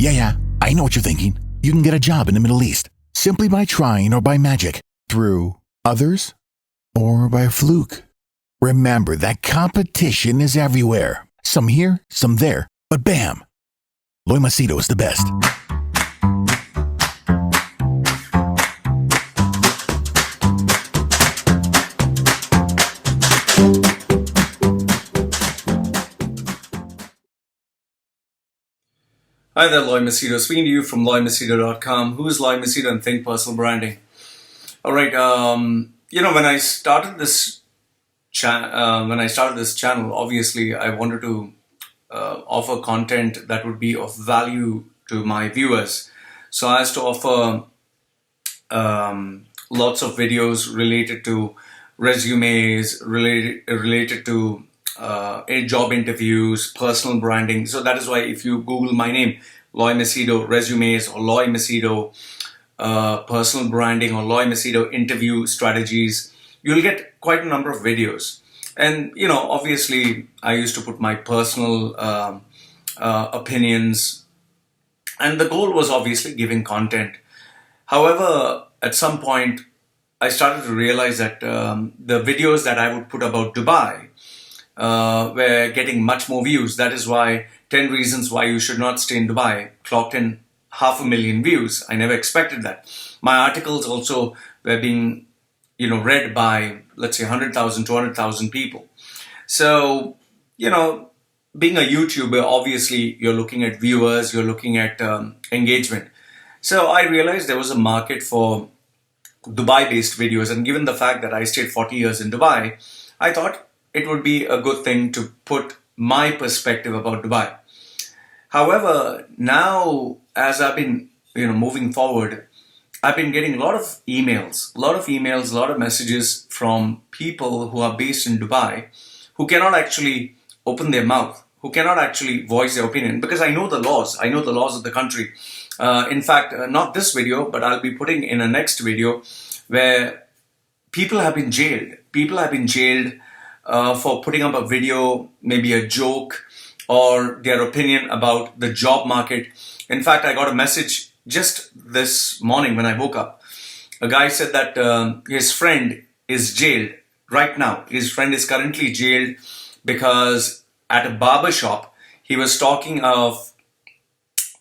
Yeah, I know what you're thinking. You can get a job in the Middle East simply by trying or by magic, through others, or by fluke. Remember that competition is everywhere. Some here, some there, but bam! Loy Machedo is the best. Hi there, Loy Machedo. Speaking to you from loymachedo.com. Who is Loy Machedo and Think Personal Branding? All right. When I started this channel, obviously I wanted to offer content that would be of value to my viewers. So I had to offer lots of videos related to resumes, related to job interviews, personal branding. So that is why if you Google my name, Loy Machedo resumes, or Loy Machedo personal branding, or Loy Machedo interview strategies, you'll get quite a number of videos. And obviously I used to put my personal opinions, and the goal was obviously giving content. However, at some point I started to realize that the videos that I would put about Dubai were getting much more views. That is why 10 reasons why you should not stay in Dubai clocked in 500,000 views. I never expected that. My articles also were being read by, let's say, 100,000, 200,000 people. So, being a YouTuber, obviously you're looking at viewers, you're looking at engagement. So I realized there was a market for Dubai-based videos, and given the fact that I stayed 40 years in Dubai, I thought it would be a good thing to put my perspective about Dubai. However, now as I've been moving forward, I've been getting a lot of emails, a lot of messages from people who are based in Dubai who cannot actually open their mouth, who cannot actually voice their opinion, because I know the laws of the country. In fact, not this video, but I'll be putting in a next video where people have been jailed. For putting up a video, maybe a joke, or their opinion about the job market. In fact, I got a message just this morning when I woke up. A guy said that his friend is jailed right now. His friend is currently jailed because at a barber shop, he was talking of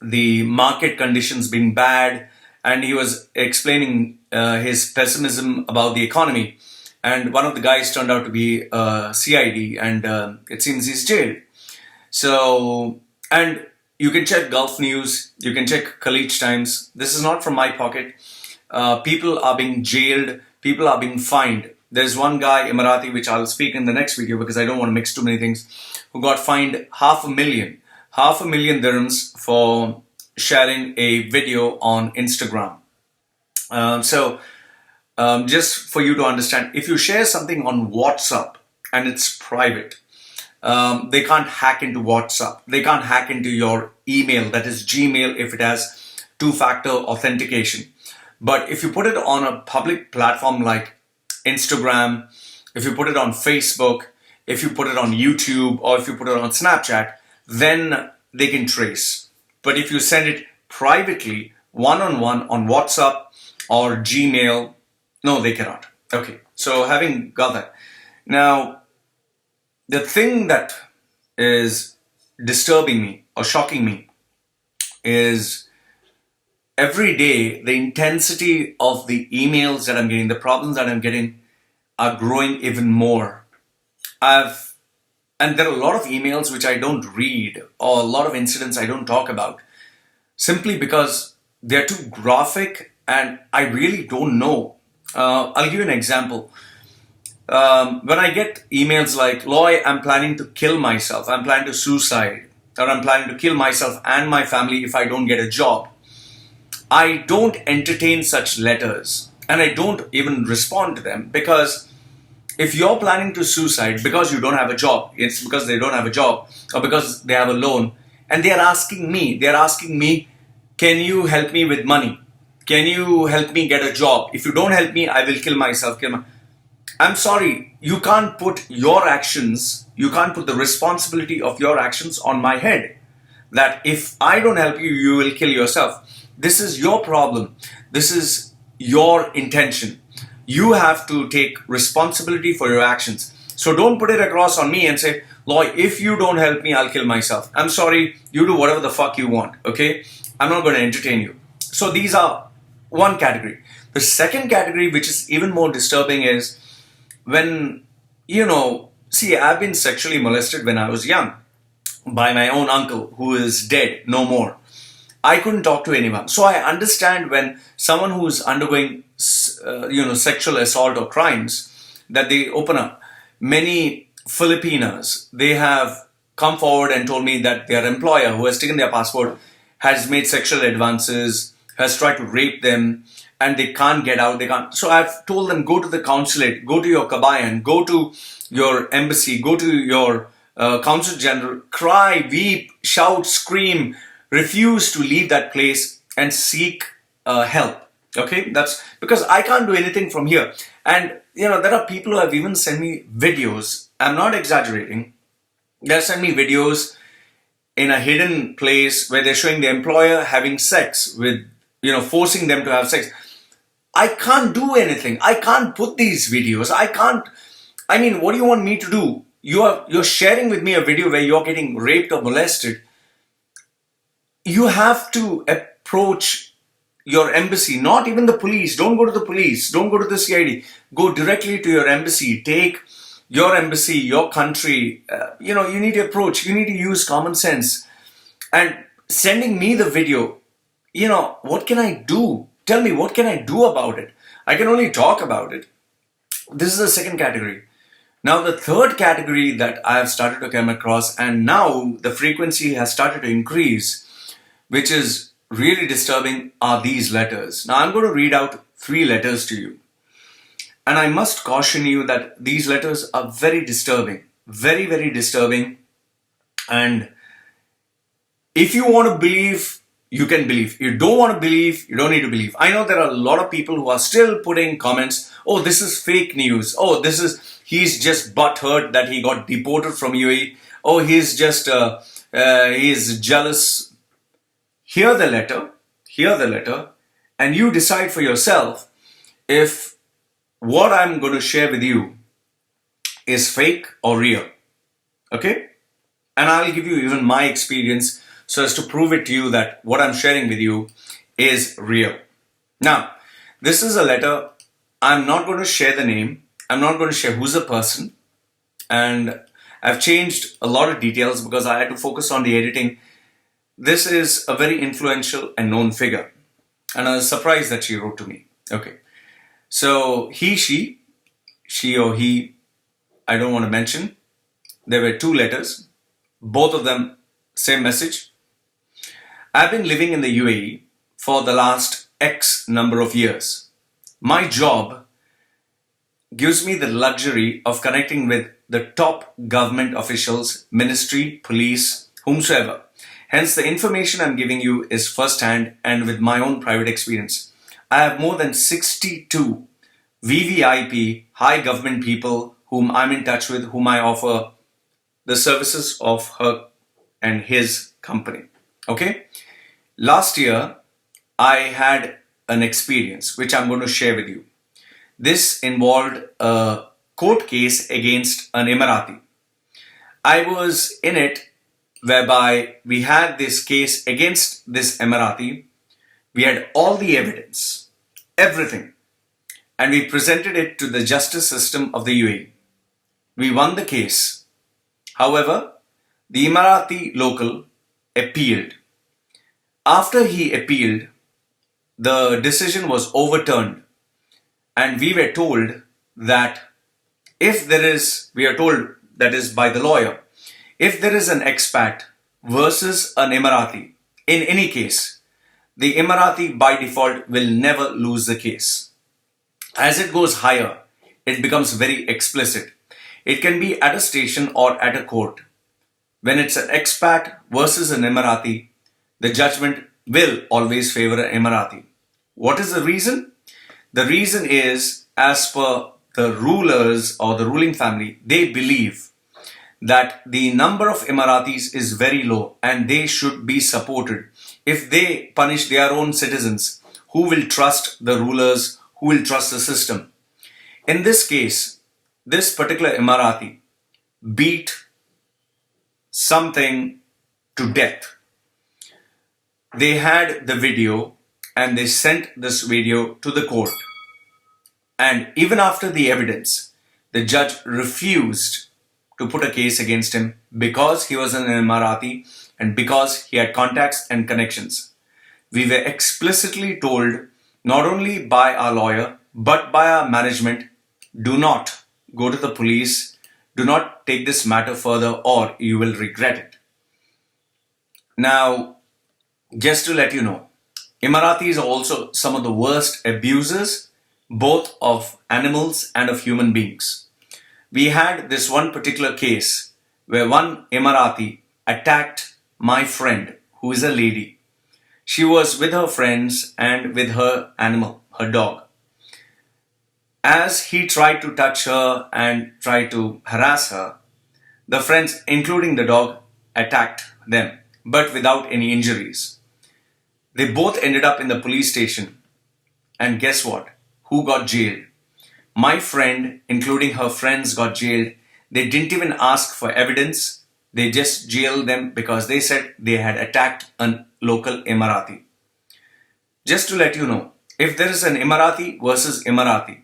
the market conditions being bad, and he was explaining his pessimism about the economy. And one of the guys turned out to be CID, and it seems he's jailed. So, and you can check Gulf News, you can check Khalij Times. This is not from my pocket. People are being jailed, people are being fined. There's one guy, Emirati, which I'll speak in the next video because I don't want to mix too many things, who got fined 500,000 dirhams for sharing a video on Instagram. Just for you to understand, if you share something on WhatsApp and it's private, they can't hack into WhatsApp. They can't hack into your email, that is Gmail, if it has two-factor authentication. But if you put it on a public platform like Instagram, if you put it on Facebook, if you put it on YouTube, or if you put it on Snapchat, then they can trace. But if you send it privately, one-on-one on WhatsApp or Gmail, no, they cannot. Okay, so having got that. Now, the thing that is disturbing me or shocking me is every day the intensity of the emails that I'm getting, the problems that I'm getting are growing even more. And there are a lot of emails which I don't read, or a lot of incidents I don't talk about, simply because they're too graphic and I really don't know. I'll give you an example. When I get emails like, Loy, I'm planning to kill myself, I'm planning to suicide, or I'm planning to kill myself and my family if I don't get a job, I don't entertain such letters, and I don't even respond to them, because if you're planning to suicide because you don't have a job, it's because they don't have a job, or because they have a loan, and they're asking me, can you help me with money? Can you help me get a job? If you don't help me, I will kill myself. I'm sorry, you can't put your actions, you can't put the responsibility of your actions on my head. that if I don't help you, you will kill yourself. This is your problem. This is your intention. You have to take responsibility for your actions. So don't put it across on me and say, Loy, if you don't help me, I'll kill myself. I'm sorry, you do whatever the fuck you want, okay? I'm not going to entertain you. So these are one category. The second category, which is even more disturbing, is when, see, I've been sexually molested when I was young by my own uncle who is dead, no more. I couldn't talk to anyone. So I understand when someone who's undergoing, sexual assault or crimes, that they open up. Many Filipinas, they have come forward and told me that their employer who has taken their passport has made sexual advances, has tried to rape them, and they can't get out. They can't. So I've told them, go to the consulate, go to your kabayan, go to your embassy, go to your consul general, cry, weep, shout, scream, refuse to leave that place and seek help. Okay, that's because I can't do anything from here. And there are people who have even sent me videos. I'm not exaggerating. They've sent me videos in a hidden place where they're showing the employer having sex with, forcing them to have sex. I can't do anything. I can't put these videos. What do you want me to do? You're sharing with me a video where you're getting raped or molested. You have to approach your embassy, not even the police. Don't go to the police. Don't go to the CID. Go directly to your embassy. Take your embassy, your country. You need to approach. You need to use common sense. And sending me the video, what can I do? Tell me, what can I do about it? I can only talk about it. This is the second category. Now, the third category that I have started to come across, and now the frequency has started to increase, which is really disturbing, are these letters. Now, I'm going to read out 3 letters to you. And I must caution you that these letters are very disturbing. Very, very disturbing. And if you want to believe, you can believe. If you don't want to believe, you don't need to believe. I know there are a lot of people who are still putting comments, oh, this is fake news. Oh, he's just butthurt that he got deported from UAE. Oh, he's jealous. Hear the letter, and you decide for yourself if what I'm going to share with you is fake or real. Okay? And I'll give you even my experience so as to prove it to you that what I'm sharing with you is real. Now, this is a letter. I'm not going to share the name. I'm not going to share who's the person. And I've changed a lot of details because I had to focus on the editing. This is a very influential and known figure. And I was surprised that she wrote to me. Okay. So she or he, I don't want to mention. There were 2 letters. Both of them, same message. I've been living in the UAE for the last X number of years. My job gives me the luxury of connecting with the top government officials, ministry, police, whomsoever. Hence, the information I'm giving you is first-hand and with my own private experience. I have more than 62 VVIP, high government people whom I'm in touch with, whom I offer the services of her and his company. Okay? Last year, I had an experience which I'm going to share with you. This involved a court case against an Emirati. I was in it whereby we had this case against this Emirati. We had all the evidence, everything, and we presented it to the justice system of the UAE. We won the case. However, the Emirati local appealed. After he appealed, the decision was overturned, and we were told that we are told that is by the lawyer, if there is an expat versus an Emirati, in any case, the Emirati by default will never lose the case. As it goes higher, it becomes very explicit. It can be at a station or at a court. When it's an expat versus an Emirati, the judgment will always favor an Emirati. What is the reason? The reason is, as per the rulers or the ruling family, they believe that the number of Emiratis is very low and they should be supported. If they punish their own citizens, who will trust the rulers? Who will trust the system? In this case, this particular Emirati beat something to death. They had the video and they sent this video to the court. And even after the evidence, the judge refused to put a case against him because he was an Emirati and because he had contacts and connections. We were explicitly told, not only by our lawyer, but by our management, do not go to the police, do not take this matter further or you will regret it. Now, just to let you know, Emiratis are also some of the worst abusers, both of animals and of human beings. We had this one particular case where one Emirati attacked my friend, who is a lady. She was with her friends and with her animal, her dog. As he tried to touch her and tried to harass her, the friends, including the dog, attacked them, but without any injuries. They both ended up in the police station. And guess what? Who got jailed? My friend, including her friends, got jailed. They didn't even ask for evidence. They just jailed them because they said they had attacked a local Emirati. Just to let you know, if there is an Emirati versus Emirati,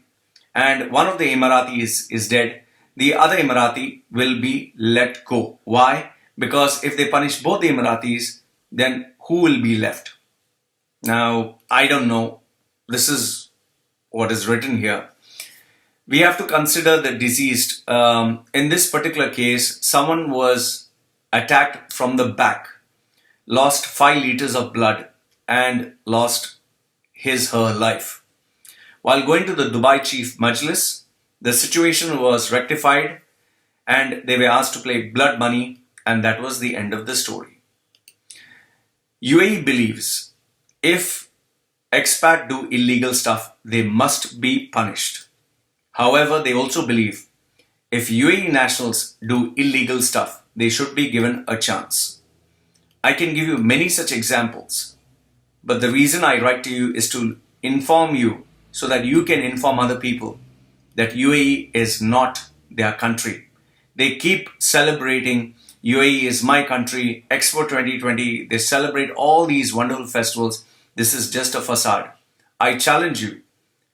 and one of the Emiratis is dead, the other Emirati will be let go. Why? Because if they punish both the Emiratis, then who will be left? Now, I don't know. This is what is written here. We have to consider the deceased. In this particular case, someone was attacked from the back, lost 5 liters of blood, and lost her life. While going to the Dubai Chief Majlis, the situation was rectified and they were asked to pay blood money, and that was the end of the story. UAE believes if expat do illegal stuff, they must be punished. However, they also believe if UAE nationals do illegal stuff, they should be given a chance. I can give you many such examples, but the reason I write to you is to inform you so that you can inform other people that UAE is not their country. They keep celebrating UAE is my country, Expo 2020, they celebrate all these wonderful festivals. This is just a facade. I challenge you,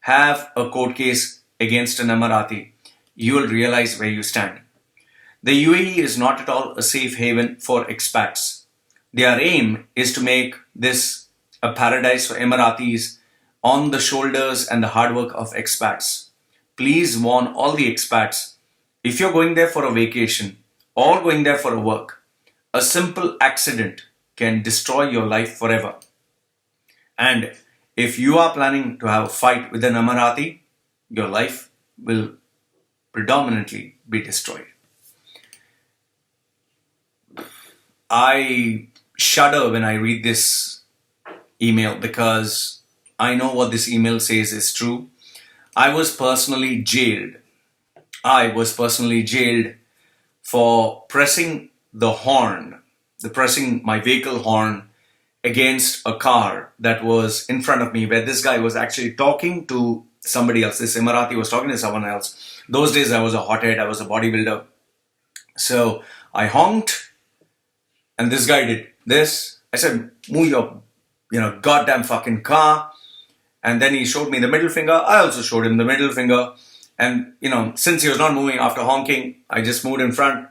have a court case against an Emirati. You will realize where you stand. The UAE is not at all a safe haven for expats. Their aim is to make this a paradise for Emiratis on the shoulders and the hard work of expats. Please warn all the expats, if you're going there for a vacation or going there for a work, a simple accident can destroy your life forever. And if you are planning to have a fight with an Emirati, your life will predominantly be destroyed. I shudder when I read this email because I know what this email says is true. I was personally jailed. For pressing pressing my vehicle horn against a car that was in front of me, where this guy was actually talking to somebody else. This Emirati was talking to someone else. Those days I was a hothead, I was a bodybuilder. So I honked and this guy did this. I said, move your goddamn fucking car. And then he showed me the middle finger. I also showed him the middle finger. And, since he was not moving after honking, I just moved in front.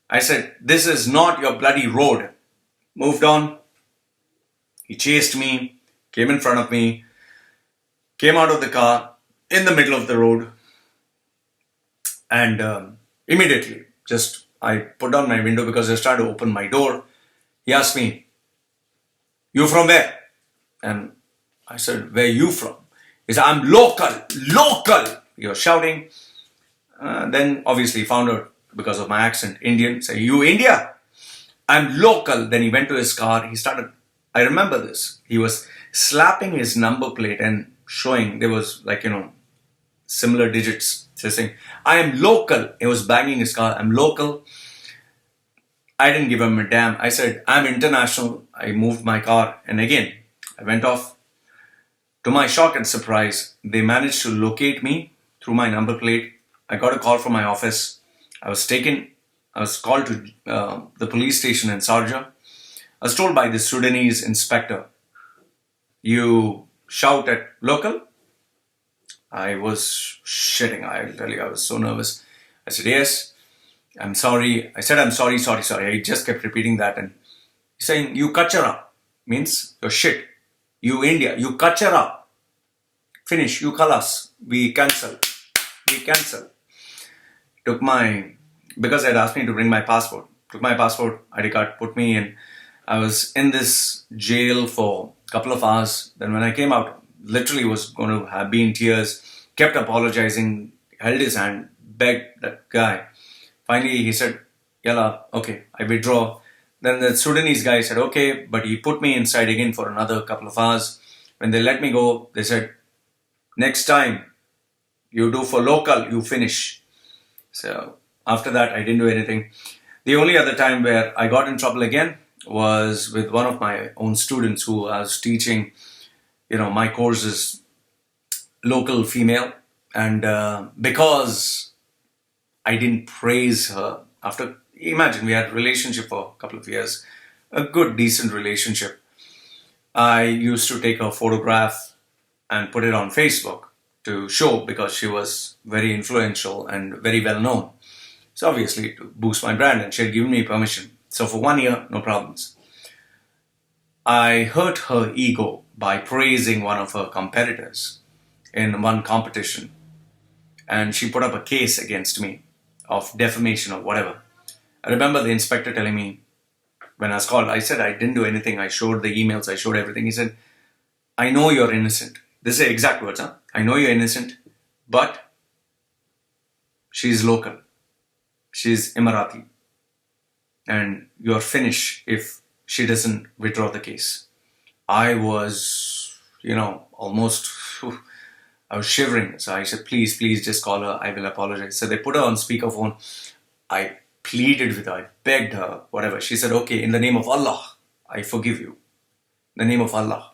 I said, this is not your bloody road. Moved on. He chased me, came in front of me, came out of the car in the middle of the road. And immediately, I put down my window because I was trying to open my door. He asked me, you from where? And I said, where are you from? He said, I'm local. He was shouting. Then obviously found out because of my accent, Indian. Say, you India? I'm local. Then he went to his car. I remember this. He was slapping his number plate and showing there was similar digits. So saying, I am local. He was banging his car. I'm local. I didn't give him a damn. I said, I'm international. I moved my car. And again, I went off. To my shock and surprise, they managed to locate me through my number plate. I got a call from my office. I was called to the police station in Sharjah. I was told by the Sudanese inspector, you shout at local? I was shitting. I'll tell you, I was so nervous. I said, yes, I'm sorry. I said, I'm sorry. I just kept repeating that. And he's saying, you kachara, means you're shit. You India, you kachara. Finish, you khalas. We cancel. Because they'd asked me to bring my passport. Took my passport, ID card, put me in. I was in this jail for a couple of hours. Then when I came out, literally was going to have been tears, kept apologizing, held his hand, begged that guy. Finally, he said, Yalla, okay, I withdraw. Then the Sudanese guy said, okay, but he put me inside again for another couple of hours. When they let me go, they said, next time you do for local, you finish. So after that, I didn't do anything. The only other time where I got in trouble again was with one of my own students who I was teaching, my course is local female. And because I didn't praise her imagine we had a relationship for a couple of years, a good, decent relationship. I used to take a photograph and put it on Facebook to show because she was very influential and very well known. So obviously to boost my brand, and she had given me permission. So for 1 year, no problems. I hurt her ego by praising one of her competitors in one competition. And she put up a case against me of defamation or whatever. I remember the inspector telling me when I was called, I said I didn't do anything. I showed the emails, I showed everything. He said, I know you're innocent. This is the exact words, huh? I know you're innocent, but she's local. She's Emirati. And you're finished if she doesn't withdraw the case. I was, almost, I was shivering. So I said, please just call her. I will apologize. So they put her on speakerphone. I pleaded with her. I begged her, whatever. She said, okay, in the name of Allah, I forgive you. In the name of Allah.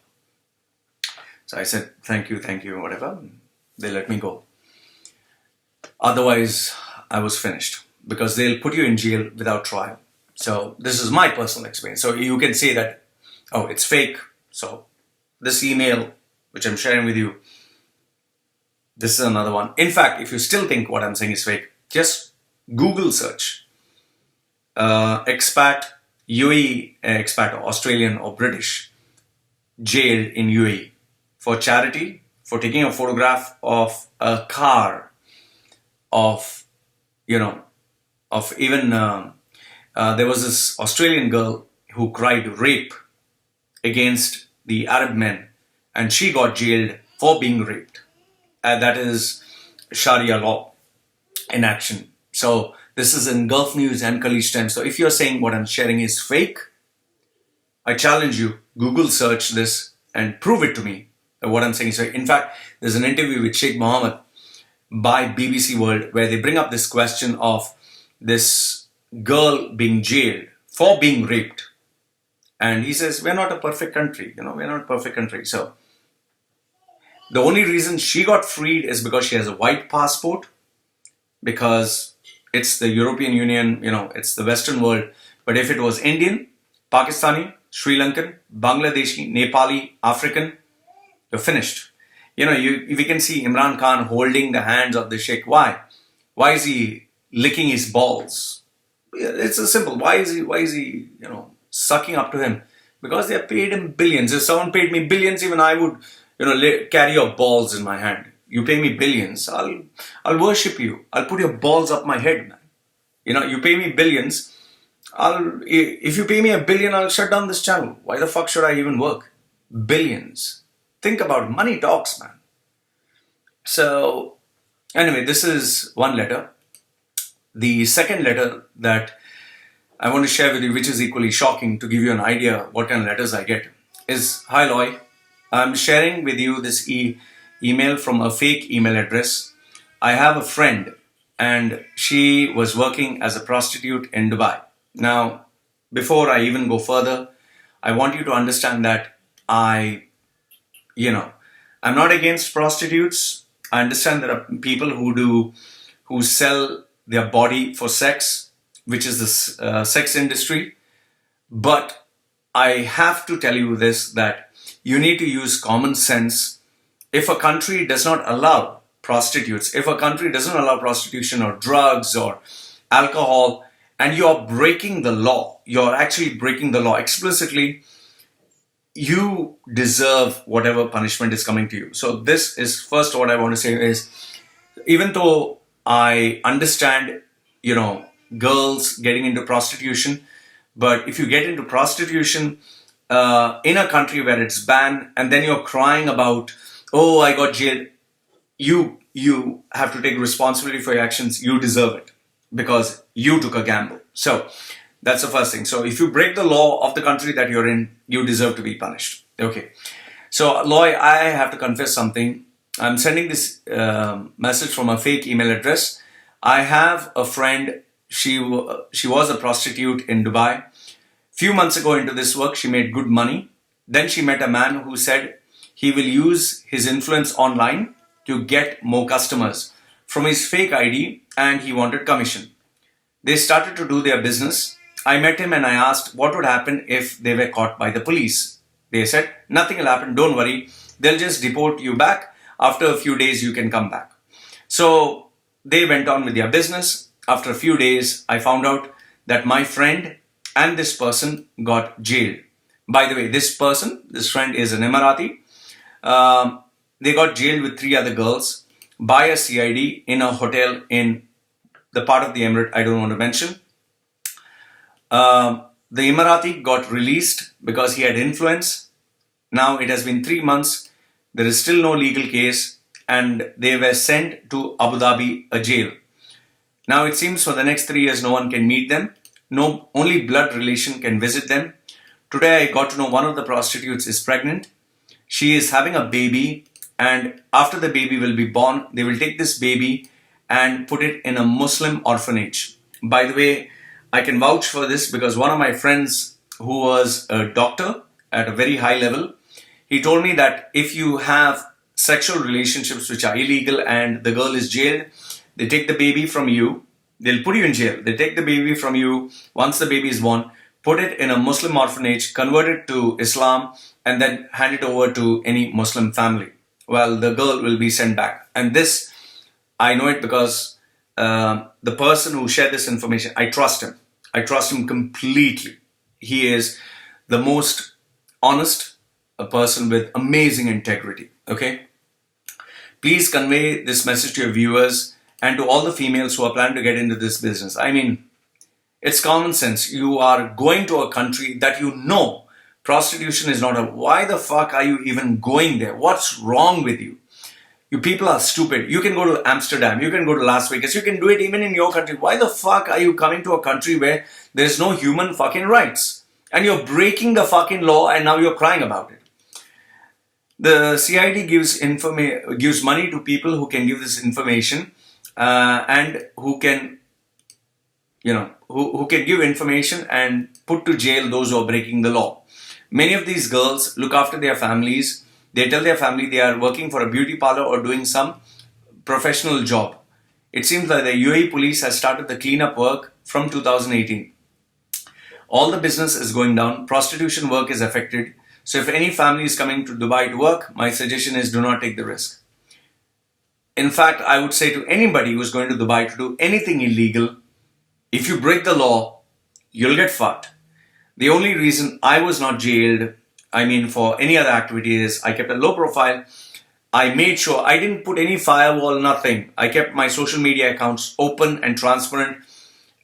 So I said, thank you, whatever. They let me go. Otherwise, I was finished because they'll put you in jail without trial. So this is my personal experience. So you can say that, oh, it's fake. So this email, which I'm sharing with you, this is another one. In fact, if you still think what I'm saying is fake, just Google search expat, UAE expat, or Australian or British, jailed in UAE for charity, for taking a photograph of a car, of even there was this Australian girl who cried rape against the Arab men, and she got jailed for being raped. That is Sharia law in action. So this is in Gulf News and Khalij Times. So if you're saying what I'm sharing is fake, I challenge you, Google search this and prove it to me that what I'm saying is fake. In fact, there's an interview with Sheikh Mohammed by BBC World where they bring up this question of this girl being jailed for being raped. And he says, we're not a perfect country. We're not a perfect country. So the only reason she got freed is because she has a white passport, because it's the European Union, it's the Western world. But if it was Indian, Pakistani, Sri Lankan, Bangladeshi, Nepali, African, you're finished. We can see Imran Khan holding the hands of the Sheikh. Why? Why is he licking his balls? It's a simple. Why is he, sucking up to him? Because they have paid him billions. If someone paid me billions, even I would, carry your balls in my hand. You pay me billions, I'll worship you. I'll put your balls up my head, man. You pay me billions. If you pay me $1 billion, I'll shut down this channel. Why the fuck should I even work? Billions. Think about it. Money talks, man. So, anyway, this is one letter. The second letter that I want to share with you, which is equally shocking to give you an idea what kind of letters I get, is, hi Loy, I'm sharing with you this email from a fake email address. I have a friend and she was working as a prostitute in Dubai. Now, before I even go further, I want you to understand that you know, I'm not against prostitutes. I understand there are people who sell their body for sex, which is the sex industry. But I have to tell you this, that you need to use common sense. If a country does not allow prostitutes, if a country doesn't allow prostitution or drugs or alcohol, and you're breaking the law, you're actually breaking the law explicitly, you deserve whatever punishment is coming to you. So this is first what I want to say is, even though I understand, girls getting into prostitution, but if you get into prostitution in a country where it's banned, and then you're crying about, oh, I got jailed, you have to take responsibility for your actions. You deserve it because you took a gamble. So that's the first thing. So if you break the law of the country that you're in, you deserve to be punished. Okay. So Loy, I have to confess something. I'm sending this message from a fake email address. I have a friend. She was a prostitute in Dubai. Few months ago into this work, she made good money. Then she met a man who said he will use his influence online to get more customers from his fake ID, and he wanted commission. They started to do their business. I met him and I asked what would happen if they were caught by the police. They said, nothing will happen, don't worry. They'll just deport you back. After a few days, you can come back. So they went on with their business. After a few days, I found out that my friend and this person got jailed. By the way, this friend is an Emirati. They got jailed with 3 other girls by a CID in a hotel in the part of the Emirate I don't want to mention. The Emirati got released because he had influence. Now it has been 3 months. There is still no legal case, and they were sent to Abu Dhabi, a jail. Now it seems for the next 3 years no one can meet them. No, only blood relation can visit them. Today I got to know one of the prostitutes is pregnant. She is having a baby, and after the baby will be born, they will take this baby and put it in a Muslim orphanage. By the way, I can vouch for this because one of my friends who was a doctor at a very high level, he told me that if you have sexual relationships which are illegal and the girl is jailed, they take the baby from you, they'll put you in jail. They take the baby from you once the baby is born, put it in a Muslim orphanage, convert it to Islam, and then hand it over to any Muslim family. Well, the girl will be sent back. And this, I know it because the person who shared this information, I trust him. I trust him completely. He is the most honest, a person with amazing integrity. Okay? Please convey this message to your viewers and to all the females who are planning to get into this business. I mean, it's common sense. You are going to a country that you know prostitution is not a... Why the fuck are you even going there? What's wrong with you? You people are stupid. You can go to Amsterdam. You can go to Las Vegas. You can do it even in your country. Why the fuck are you coming to a country where there's no human fucking rights? And you're breaking the fucking law and now you're crying about it. The CID gives money to people who can give this information and who can, who can give information and put to jail those who are breaking the law. Many of these girls look after their families. They tell their family they are working for a beauty parlor or doing some professional job. It seems that the UAE police has started the cleanup work from 2018. All the business is going down. Prostitution work is affected. So if any family is coming to Dubai to work, my suggestion is do not take the risk. In fact, I would say to anybody who is going to Dubai to do anything illegal, if you break the law, you'll get fucked. The only reason I was not jailed, for any other activity is I kept a low profile. I made sure I didn't put any firewall, nothing. I kept my social media accounts open and transparent.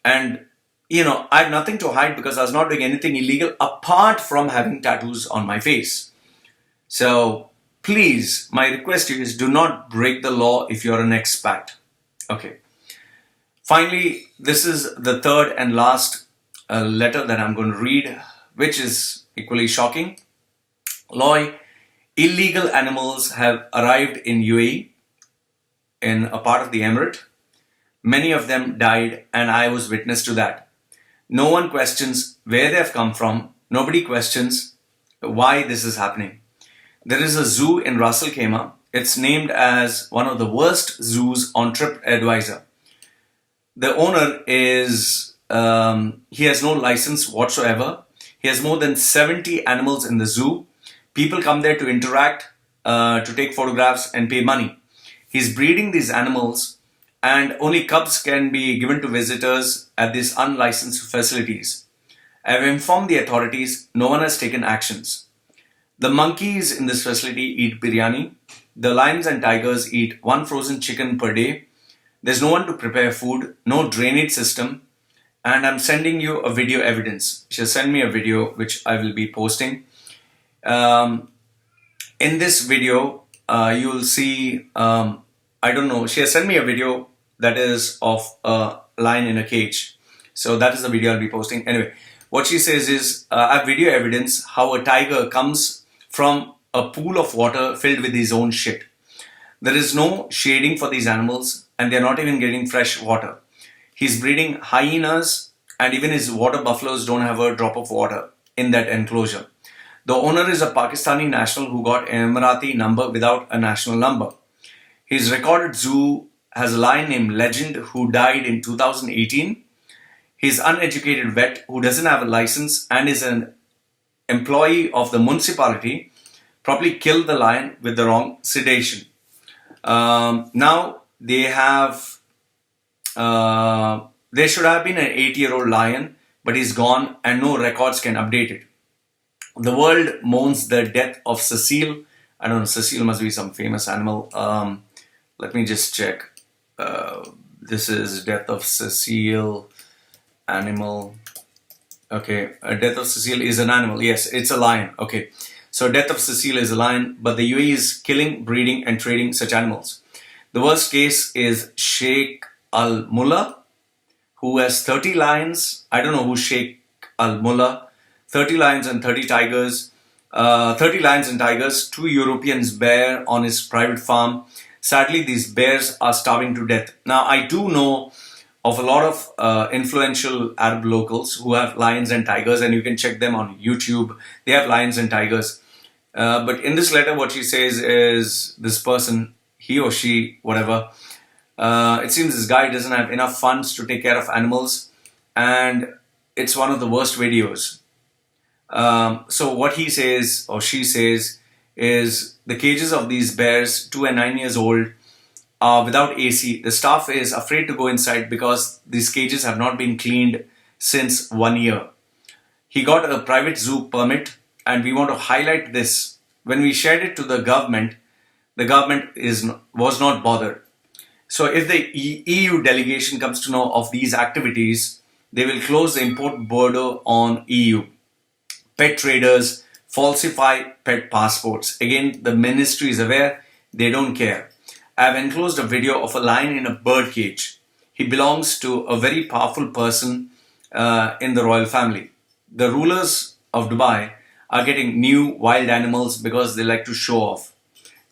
And, I have nothing to hide because I was not doing anything illegal apart from having tattoos on my face. So, please, my request to you is do not break the law if you're an expat. Okay. Finally, this is the third and last letter that I'm going to read, which is equally shocking. Loy, illegal animals have arrived in UAE, in a part of the Emirate. Many of them died, and I was witness to that. No one questions where they have come from. Nobody questions why this is happening. There is a zoo in Ras Al Khaimah. It's named as one of the worst zoos on TripAdvisor. The owner he has no license whatsoever. He has more than 70 animals in the zoo. People come there to interact, to take photographs and pay money. He's breeding these animals, and only cubs can be given to visitors at these unlicensed facilities. I have informed the authorities. No one has taken actions. The monkeys in this facility eat biryani. The lions and tigers eat one frozen chicken per day. There's no one to prepare food, no drainage system, and I'm sending you a video evidence. She'll send me a video which I will be posting. In this video, you'll see, I don't know, she has sent me a video that is of a lion in a cage. So that is the video I'll be posting. Anyway, what she says is, I have video evidence how a tiger comes from a pool of water filled with his own shit. There is no shading for these animals, and they're not even getting fresh water. He's breeding hyenas, and even his water buffaloes don't have a drop of water in that enclosure. The owner is a Pakistani national who got an Emirati number without a national number. His recorded zoo has a lion named Legend who died in 2018. His uneducated vet who doesn't have a license and is an employee of the municipality probably killed the lion with the wrong sedation. Now they have, there should have been an 8-year-old lion, but he's gone and no records can update it. The world mourns the death of Cecile. I don't know, Cecile must be some famous animal. Let me just check. This is death of Cecile, animal. Okay, death of Cecile is an animal. Yes, it's a lion. Okay, so death of Cecile is a lion, but the UAE is killing, breeding and trading such animals. The worst case is Sheikh Al Mullah, who has 30 lions. I don't know who Sheikh Al Mullah. 30 lions and 30 tigers. 30 lions and tigers. 2 Europeans bear on his private farm. Sadly, these bears are starving to death. Now, I do know of a lot of influential Arab locals who have lions and tigers, and you can check them on YouTube. They have lions and tigers. But in this letter, what she says is this person, he or she, whatever, it seems this guy doesn't have enough funds to take care of animals, and it's one of the worst videos. So what he says or she says is the cages of these bears, 2 and 9 years old, are without AC. The staff is afraid to go inside because these cages have not been cleaned since 1 year. He got a private zoo permit, and we want to highlight this. When we shared it to the government was not bothered. So if the EU delegation comes to know of these activities, they will close the import border on EU. Pet traders falsify pet passports. Again, the ministry is aware, they don't care. I have enclosed a video of a lion in a bird cage. He belongs to a very powerful person in the royal family. The rulers of Dubai are getting new wild animals because they like to show off.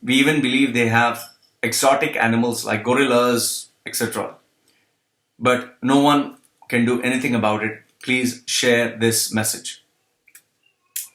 We even believe they have exotic animals like gorillas, etc. But no one can do anything about it. Please share this message.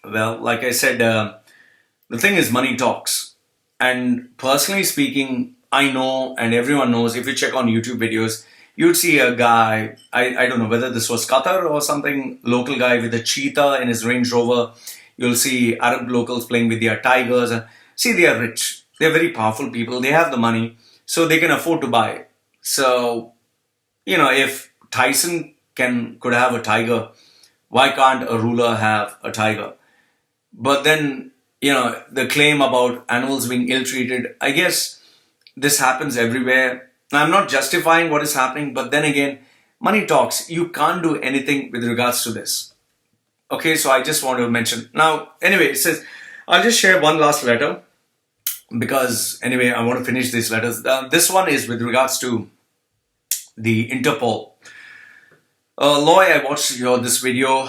Well, like I said, the thing is money talks. And personally speaking, I know and everyone knows, if you check on YouTube videos, you'd see a guy, I don't know whether this was Qatar or something, local guy with a cheetah in his Range Rover. You'll see Arab locals playing with their tigers. See, they are rich. They're very powerful people. They have the money, so they can afford to buy. So, if Tyson could have a tiger, why can't a ruler have a tiger? But then, the claim about animals being ill-treated, I guess this happens everywhere. I'm not justifying what is happening, but then again, money talks. You can't do anything with regards to this. Okay, so I just want to mention. Now, anyway, it says, I'll just share one last letter because, anyway, I want to finish these letters. This one is with regards to the Interpol. Loy, I watched this video.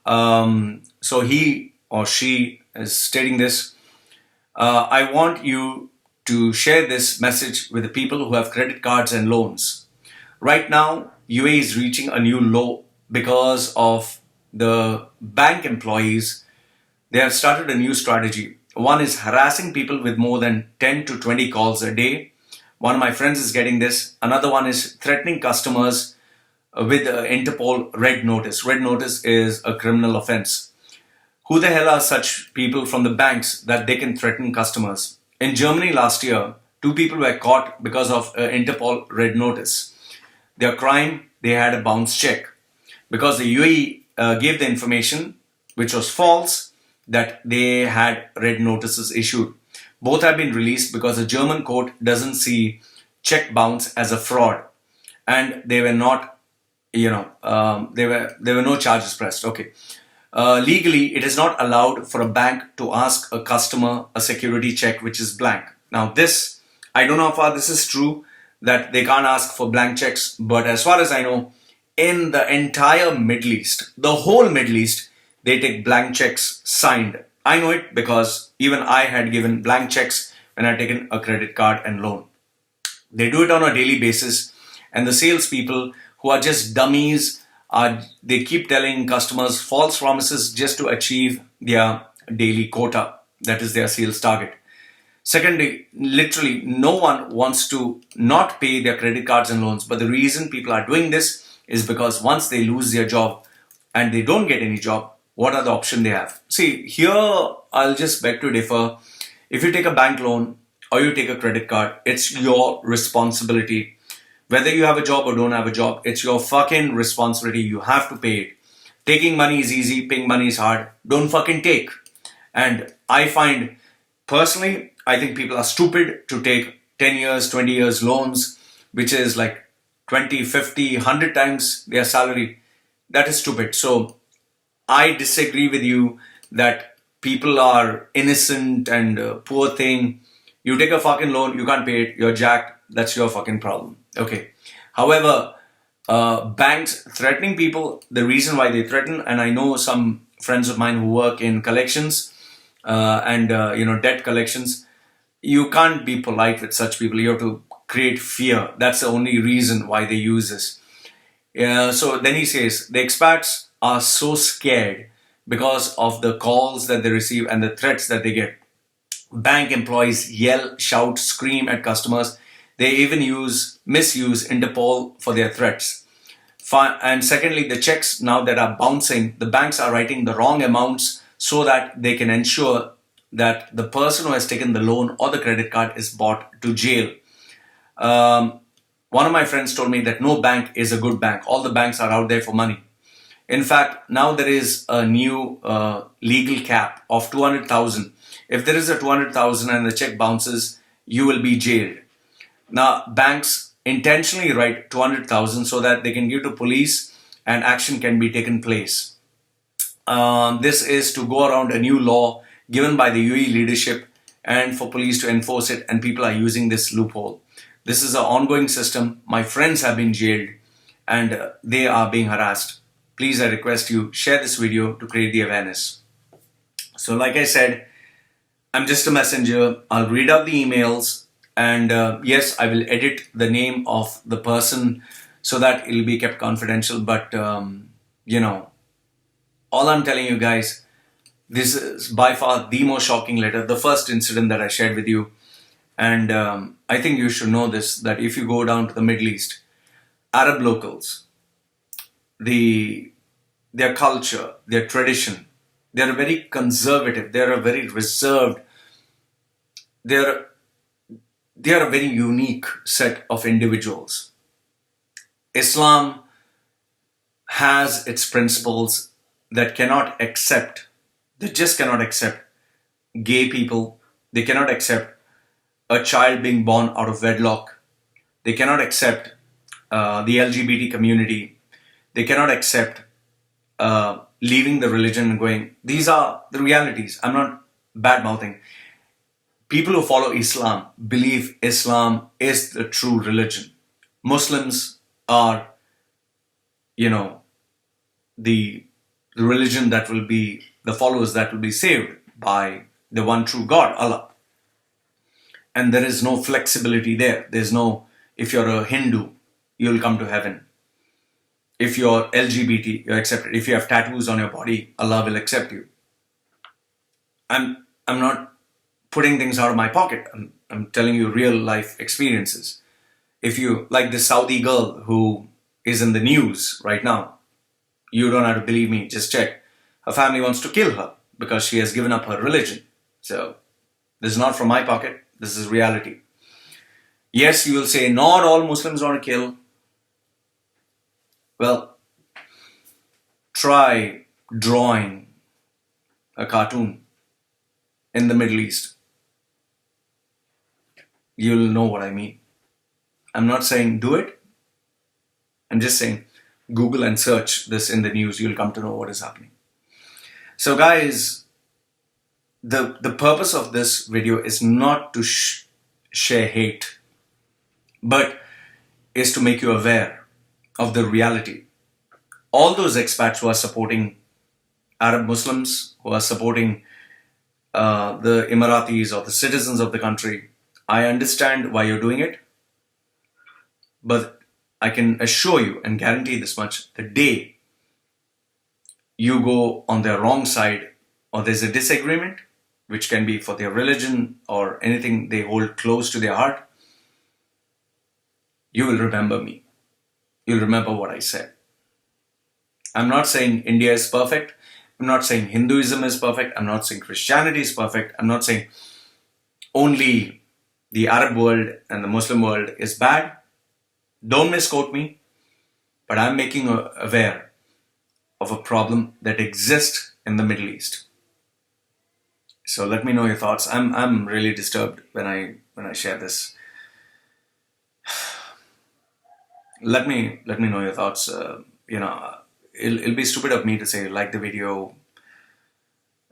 So he or she is stating this. I want you to share this message with the people who have credit cards and loans. Right now, UAE is reaching a new low because of the bank employees. They have started a new strategy. One is harassing people with more than 10 to 20 calls a day. One of my friends is getting this. Another one is threatening customers with Interpol red notice. Red notice is a criminal offense. Who the hell are such people from the banks that they can threaten customers? In Germany last year, two people were caught because of Interpol red notice. Their crime, they had a bounce check because the UAE gave the information, which was false, that they had red notices issued. Both have been released because the German court doesn't see check bounce as a fraud, and they were not, there were no charges pressed. Okay. Legally, it is not allowed for a bank to ask a customer a security check which is blank. Now, this, I don't know how far this is true, that they can't ask for blank checks, but as far as I know, in the entire Middle East, the whole Middle East, they take blank checks signed. I know it because even I had given blank checks when I had taken a credit card and loan. They do it on a daily basis, and the salespeople who are just dummies, they keep telling customers false promises just to achieve their daily quota, that is their sales target. Secondly, literally no one wants to not pay their credit cards and loans, but the reason people are doing this is because once they lose their job and they don't get any job, what are the options they have? See, here I'll just beg to differ. If you take a bank loan or you take a credit card, it's your responsibility. Whether you have a job or don't have a job, it's your fucking responsibility. You have to pay it. Taking money is easy, paying money is hard. Don't fucking take. And I find, personally, I think people are stupid to take 10 years, 20 years loans, which is like 20, 50, 100 times their salary. That is stupid. So I disagree with you that people are innocent and poor thing. You take a fucking loan, you can't pay it, you're jacked. That's your fucking problem. Okay. However, banks threatening people, the reason why they threaten, and I know some friends of mine who work in collections and debt collections, you can't be polite with such people. You have to create fear. That's the only reason why they use this. So then he says, the expats are so scared because of the calls that they receive and the threats that they get. Bank employees yell, shout, scream at customers. They even misuse Interpol for their threats. And secondly, the checks now that are bouncing, the banks are writing the wrong amounts so that they can ensure that the person who has taken the loan or the credit card is brought to jail. One of my friends told me that no bank is a good bank. All the banks are out there for money. In fact, now there is a new legal cap of 200,000. If there is a 200,000 and the check bounces, you will be jailed. Now, banks intentionally write 200,000 so that they can give to police and action can be taken place. This is to go around a new law given by the UAE leadership and for police to enforce it, and people are using this loophole. This is an ongoing system. My friends have been jailed and they are being harassed. Please, I request you, share this video to create the awareness. So like I said, I'm just a messenger. I'll read out the emails. And yes, I will edit the name of the person so that it'll be kept confidential. But, all I'm telling you guys, this is by far the most shocking letter, the first incident that I shared with you. And I think you should know this, that if you go down to the Middle East, Arab locals, their culture, their tradition, they're very conservative, they're a very reserved, they're a very unique set of individuals. Islam has its principles that cannot accept, they just cannot accept gay people. They cannot accept a child being born out of wedlock. They cannot accept the LGBT community. They cannot accept leaving the religion and going. These are the realities. I'm not bad-mouthing. People who follow Islam believe Islam is the true religion. Muslims are, the religion that will be, the followers that will be saved by the one true God, Allah. And there is no flexibility there. There's no, if you're a Hindu, you'll come to heaven. If you're LGBT, you're accepted. If you have tattoos on your body, Allah will accept you. I'm not putting things out of my pocket. I'm telling you real life experiences. If you like this Saudi girl who is in the news right now, you don't have to believe me, just check. Her family wants to kill her because she has given up her religion. So this is not from my pocket, this is reality. Yes, you will say not all Muslims want to kill. Well, try drawing a cartoon in the Middle East. You'll know what I mean. I'm not saying do it. I'm just saying Google and search this in the news. You'll come to know what is happening. So guys, the purpose of this video is not to share hate, but is to make you aware of the reality. All those expats who are supporting Arab Muslims, who are supporting the Emiratis or the citizens of the country, I understand why you're doing it, but I can assure you and guarantee this much, the day you go on their wrong side or there's a disagreement, which can be for their religion or anything they hold close to their heart, you will remember me. You'll remember what I said. I'm not saying India is perfect. I'm not saying Hinduism is perfect. I'm not saying Christianity is perfect. I'm not saying only the Arab world and the Muslim world is bad. Don't misquote me, but I'm making aware of a problem that exists in the Middle East. So let me know your thoughts. I'm really disturbed when I share this. Let me know your thoughts. It'll be stupid of me to say like the video,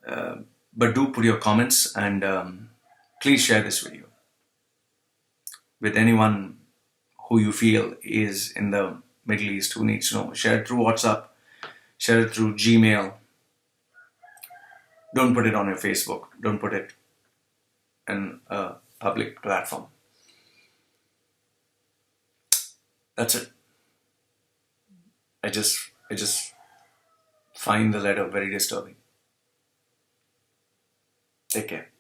but do put your comments and please share this video with anyone who you feel is in the Middle East who needs to know. Share it through WhatsApp, share it through Gmail. Don't put it on your Facebook. Don't put it in a public platform. That's it. I just find the letter very disturbing. Take care.